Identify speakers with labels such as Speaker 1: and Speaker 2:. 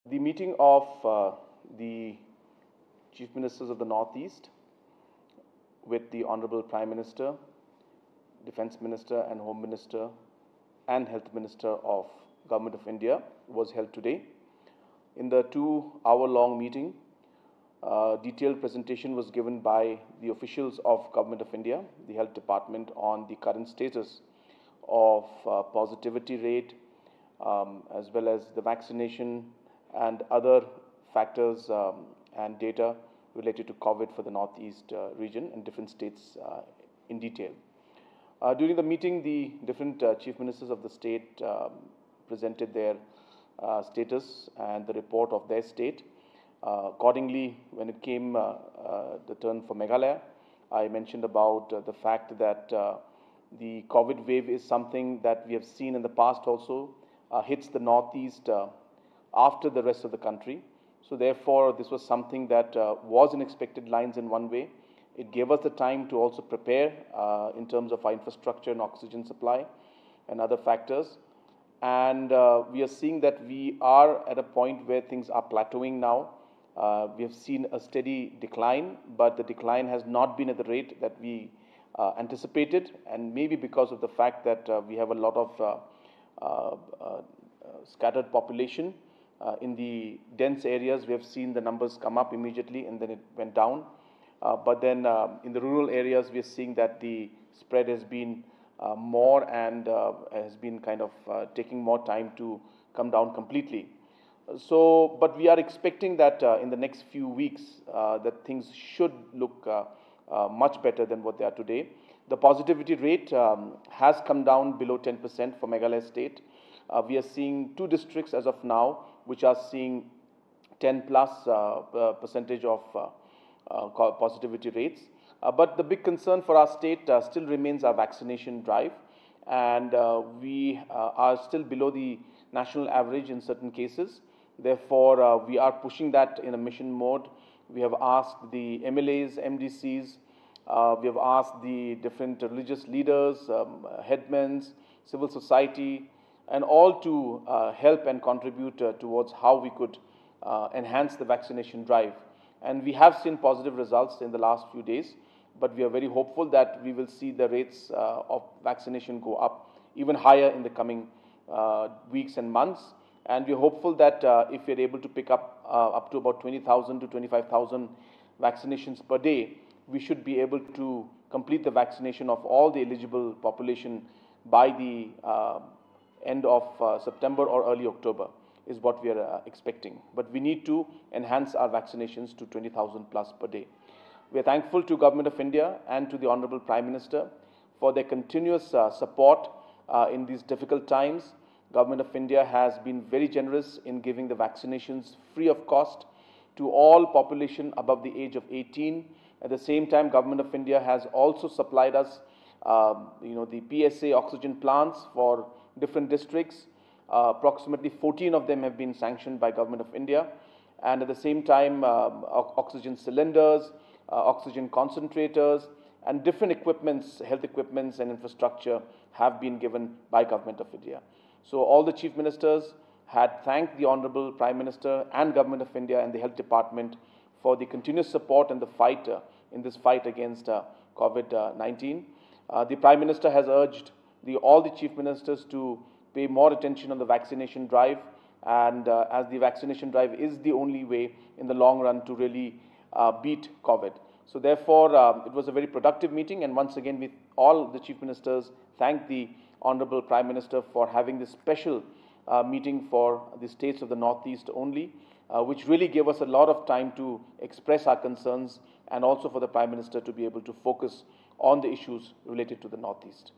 Speaker 1: The meeting of the Chief Ministers of the Northeast with the Honorable Prime Minister, Defence Minister and Home Minister and Health Minister of Government of India was held today. In the 2-hour-long meeting, detailed presentation was given by the officials of Government of India, the Health Department, on the current status of positivity rate, as well as the vaccination and other factors and data related to COVID for the Northeast region and different states in detail. During the meeting, the different Chief Ministers of the state presented their status and the report of their state. Accordingly, when it came the turn for Meghalaya, I mentioned about the fact that the COVID wave is something that we have seen in the past also, hits the Northeast after the rest of the country. So therefore, this was something that was in expected lines in one way. It gave us the time to also prepare in terms of our infrastructure and oxygen supply and other factors. And we are seeing that we are at a point where things are plateauing now. We have seen a steady decline, but the decline has not been at the rate that we anticipated, and maybe because of the fact that we have a lot of scattered population. In the dense areas, we have seen the numbers come up immediately and then it went down. But then in the rural areas, we are seeing that the spread has been more and has been kind of taking more time to come down completely. So, but we are expecting that in the next few weeks that things should look much better than what they are today. The positivity rate has come down below 10% for Meghalaya state. We are seeing 2 districts as of now which are seeing 10+ percentage of positivity rates. But the big concern for our state still remains our vaccination drive, and we are still below the national average in certain cases. Therefore, we are pushing that in a mission mode. We have asked the MLAs, MDCs, we have asked the different religious leaders, headmen, civil society, and all to help and contribute towards how we could enhance the vaccination drive. And we have seen positive results in the last few days, but we are very hopeful that we will see the rates of vaccination go up even higher in the coming weeks and months. And we are hopeful that if we are able to pick up to about 20,000 to 25,000 vaccinations per day, we should be able to complete the vaccination of all the eligible population by the end of September or early October is what we are expecting. But we need to enhance our vaccinations to 20,000+ per day. We are thankful to Government of India and to the Honorable Prime Minister for their continuous support in these difficult times. Government of India has been very generous in giving the vaccinations free of cost to all population above the age of 18. At the same time, Government of India has also supplied us the PSA oxygen plants for different districts. Approximately 14 of them have been sanctioned by Government of India, and at the same time oxygen cylinders, oxygen concentrators and different equipments, health equipments and infrastructure have been given by Government of India. So all the Chief Ministers had thanked the Honorable Prime Minister and Government of India and the Health Department for the continuous support and the fight in this fight against COVID-19. The Prime Minister has urged all the Chief Ministers to pay more attention on the vaccination drive, and as the vaccination drive is the only way in the long run to really beat COVID. So therefore, it was a very productive meeting, and once again, with all the Chief Ministers, thank the Honorable Prime Minister for having this special meeting for the states of the Northeast only, which really gave us a lot of time to express our concerns and also for the Prime Minister to be able to focus on the issues related to the Northeast.